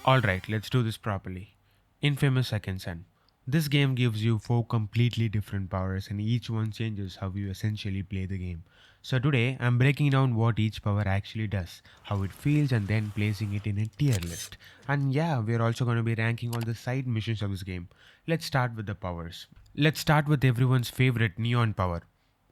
Alright, let's do this properly. Infamous Second Son. This game gives you 4 completely different powers and each one changes how you essentially play the game. So today I'm breaking down what each power actually does, how it feels and then placing it in a tier list. And yeah, we're also going to be ranking all the side missions of this game. Let's start with the powers. Let's start with everyone's favorite neon power.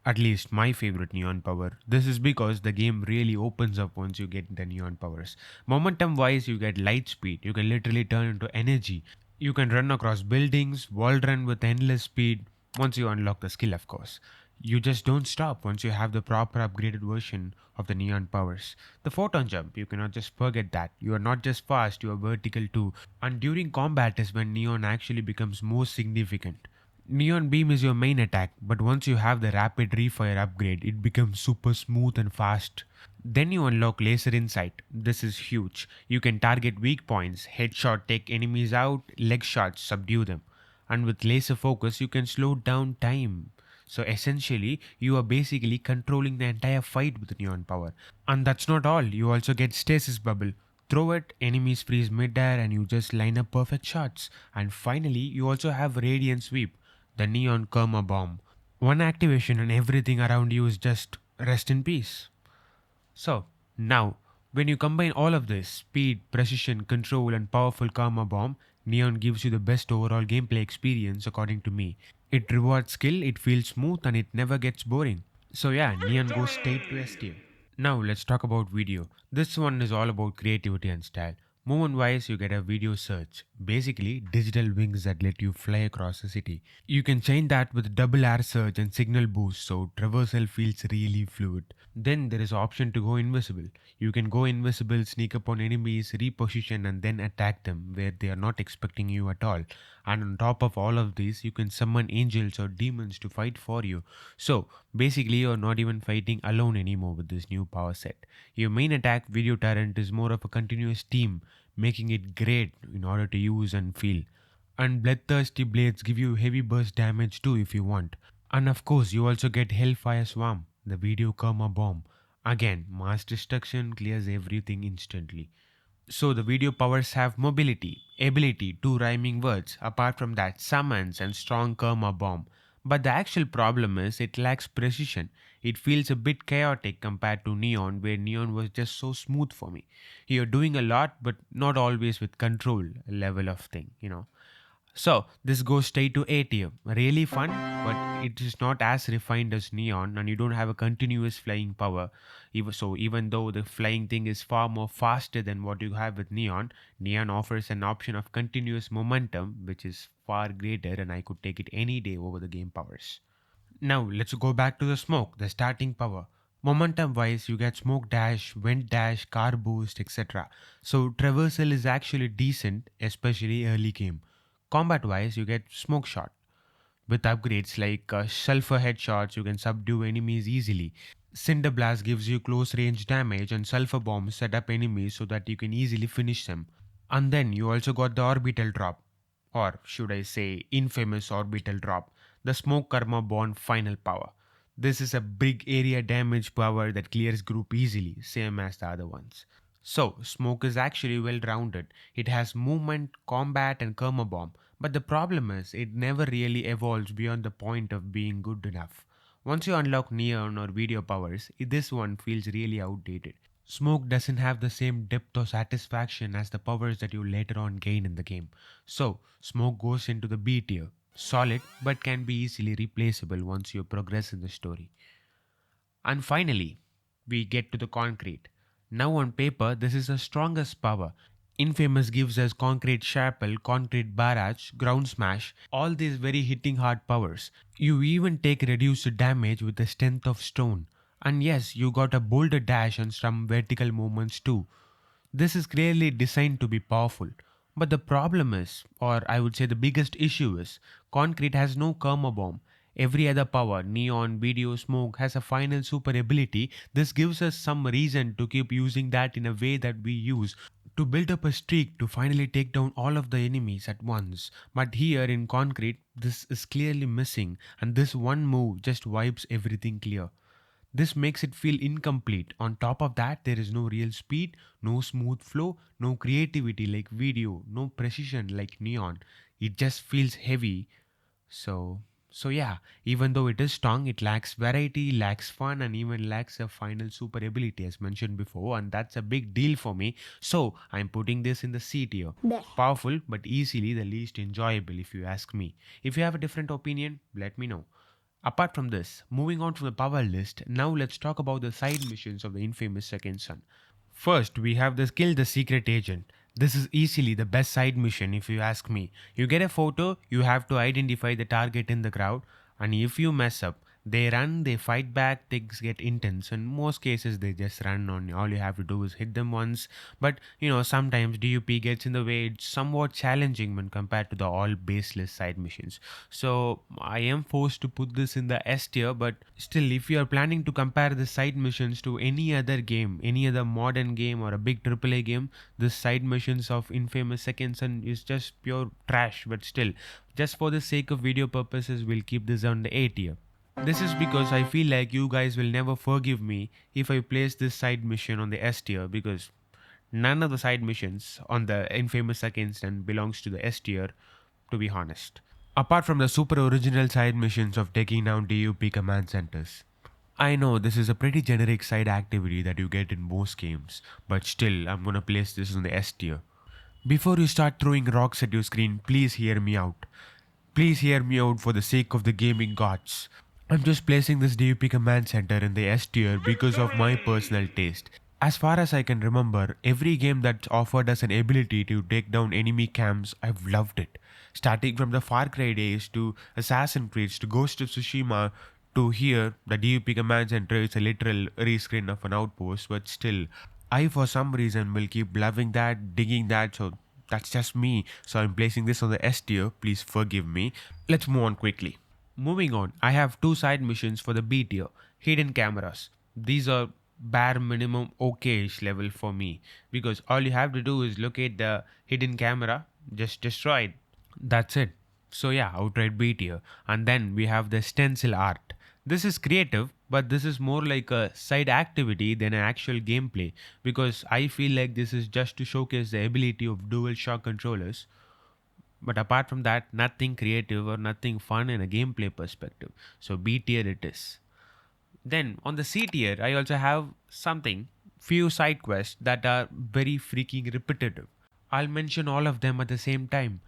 At least my favorite neon power. This is because the game really opens up once you get the neon powers. Momentum wise, you get light speed. You can literally turn into energy. You can run across buildings, wall run with endless speed once you unlock the skill, of course. You just don't stop once you have the proper upgraded version of the neon powers. The photon jump, you cannot just forget that. You are not just fast, you are vertical too. And during combat is when neon actually becomes most significant. Neon Beam is your main attack, but once you have the rapid refire upgrade, it becomes super smooth and fast. Then you unlock Laser Insight. This is huge. You can target weak points, headshot take enemies out, leg shots subdue them. And with Laser Focus, you can slow down time. So essentially, you are basically controlling the entire fight with Neon Power. And that's not all, you also get Stasis Bubble. Throw it, enemies freeze mid-air and you just line up perfect shots. And finally, you also have Radiant Sweep, the Neon Karma Bomb. One activation and everything around you is just rest in peace. So, now, when you combine all of this speed, precision, control, and powerful Karma Bomb, Neon gives you the best overall gameplay experience according to me. It rewards skill, it feels smooth, and it never gets boring. So, yeah, Neon goes straight to S tier. Now let's talk about video. This one is all about creativity and style. Movement wise, you get a video search. Basically, digital wings that let you fly across the city. You can chain that with double air search and signal boost so traversal feels really fluid. Then there is option to go invisible. You can go invisible, sneak up on enemies, reposition and then attack them where they are not expecting you at all. And on top of all of these, you can summon angels or demons to fight for you. So basically, you're not even fighting alone anymore with this new power set. Your main attack, Video Torrent, is more of a continuous team, making it great in order to use and feel. And Bloodthirsty Blades give you heavy burst damage too if you want. And of course, you also get Hellfire Swarm, the Video Karma Bomb. Again, mass destruction clears everything instantly. So the video powers have mobility, ability, two rhyming words, apart from that summons and strong karma bomb. But the actual problem is it lacks precision. It feels a bit chaotic compared to Neon where Neon was just so smooth for me. You're doing a lot but not always with control level of thing. So this goes straight to A tier. Really fun, but it is not as refined as Neon, and you don't have a continuous flying power. Even though the flying thing is far more faster than what you have with Neon, Neon offers an option of continuous momentum, which is far greater, and I could take it any day over the game powers. Now let's go back to the smoke, the starting power. Momentum wise, you get smoke dash, wind dash, car boost, etc. So traversal is actually decent, especially early game. Combat wise, you get smoke shot. With upgrades like sulfur headshots, you can subdue enemies easily. Cinder blast gives you close range damage, and sulfur bombs set up enemies so that you can easily finish them. And then you also got the orbital drop, or should I say, infamous orbital drop, the smoke karma bond final power. This is a big area damage power that clears group easily, same as the other ones. So, Smoke is actually well rounded. It has movement, combat, and karma bomb. But the problem is, it never really evolves beyond the point of being good enough. Once you unlock Neon or video powers, this one feels really outdated. Smoke doesn't have the same depth or satisfaction as the powers that you later on gain in the game. So, Smoke goes into the B tier. Solid, but can be easily replaceable once you progress in the story. And finally, we get to the concrete. Now on paper, this is the strongest power. Infamous gives us concrete sharple, concrete barrage, ground smash, all these very hitting hard powers. You even take reduced damage with the strength of stone. And yes, you got a boulder dash and some vertical movements too. This is clearly designed to be powerful. But the problem is, or I would say the biggest issue is, concrete has no karma bomb. Every other power, neon, video, smoke, has a final super ability. This gives us some reason to keep using that in a way that we use to build up a streak to finally take down all of the enemies at once. But here in concrete, this is clearly missing, and this one move just wipes everything clear. This makes it feel incomplete. On top of that, there is no real speed, no smooth flow, no creativity like video, no precision like Neon. It just feels heavy. So yeah, even though it is strong, it lacks variety, lacks fun, and even lacks a final super ability as mentioned before, and that's a big deal for me. So I'm putting this in the C tier. Powerful, but easily the least enjoyable if you ask me. If you have a different opinion, let me know. Apart from this, moving on from the power list, now let's talk about the side missions of the infamous Second Son. First, we have the Kill the Secret Agent. This is easily the best side mission if you ask me. You get a photo, you have to identify the target in the crowd, and if you mess up, they run, they fight back, things get intense. In most cases, they just run on you. All you have to do is hit them once. But sometimes DUP gets in the way. It's somewhat challenging when compared to the all baseless side missions. So I am forced to put this in the S tier, but still, if you are planning to compare the side missions to any other game, any other modern game or a big AAA game, the side missions of Infamous Second Son is just pure trash. But still, just for the sake of video purposes, we'll keep this on the A tier. This is because I feel like you guys will never forgive me if I place this side mission on the S tier, because none of the side missions on the Infamous Second Son belongs to the S tier, to be honest. Apart from the super original side missions of taking down DUP command centers. I know this is a pretty generic side activity that you get in most games, but still, I'm gonna place this on the S tier. Before you start throwing rocks at your screen, please hear me out. Please hear me out for the sake of the gaming gods. I'm just placing this DUP command center in the S tier because of my personal taste. As far as I can remember, every game that's offered us an ability to take down enemy camps, I've loved it. Starting from the Far Cry days to Assassin's Creed to Ghost of Tsushima to here, the DUP command center is a literal rescreen of an outpost, but still, I for some reason will keep loving that, digging that, so that's just me. So I'm placing this on the S tier, please forgive me. Let's move on quickly. Moving on, I have two side missions for the B tier, hidden cameras. These are bare minimum okay-ish level for me, because all you have to do is locate the hidden camera, just destroy it. That's it. So yeah, outright B tier. And then we have the stencil art. This is creative, but this is more like a side activity than an actual gameplay, because I feel like this is just to showcase the ability of dual shock controllers. But apart from that, nothing creative or nothing fun in a gameplay perspective. So B tier it is. Then on the C tier, I also have something, few side quests that are very freaking repetitive. I'll mention all of them at the same time.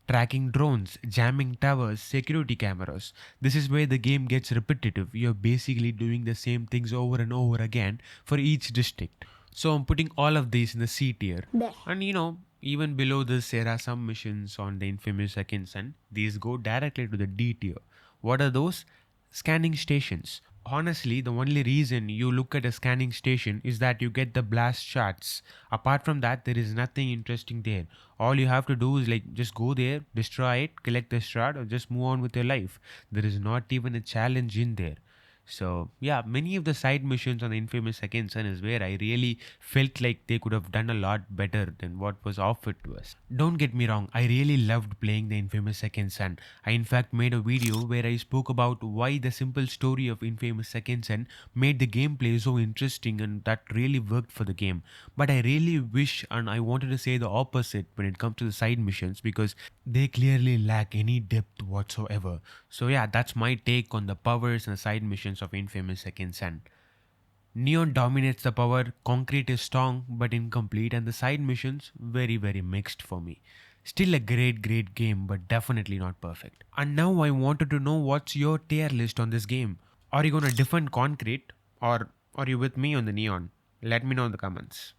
Tracking drones, jamming towers, security cameras. This is where the game gets repetitive. You're basically doing the same things over and over again for each district. So I'm putting all of these in the C tier. And even below this, there are some missions on the infamous Second Son. These go directly to the D tier. What are those? Scanning stations. Honestly, the only reason you look at a scanning station is that you get the blast shots. Apart from that, there is nothing interesting there. All you have to do is like just go there, destroy it, collect the shot, or just move on with your life. There is not even a challenge in there. So yeah, many of the side missions on the infamous Second Son is where I really felt like they could have done a lot better than what was offered to us. Don't get me wrong, I really loved playing the infamous Second Son. I in fact made a video where I spoke about why the simple story of infamous Second Son made the gameplay so interesting, and that really worked for the game. But I really wish, and I wanted to say the opposite when it comes to the side missions, because they clearly lack any depth whatsoever. So yeah, that's my take on the powers and side missions of infamous Second Son. Neon dominates the power, Concrete is strong but incomplete, and the side missions very mixed for me. Still a great game, but definitely not perfect. And now I wanted to know what's your tier list on this game. Are you gonna defend Concrete, or are you with me on the Neon? Let me know in the comments.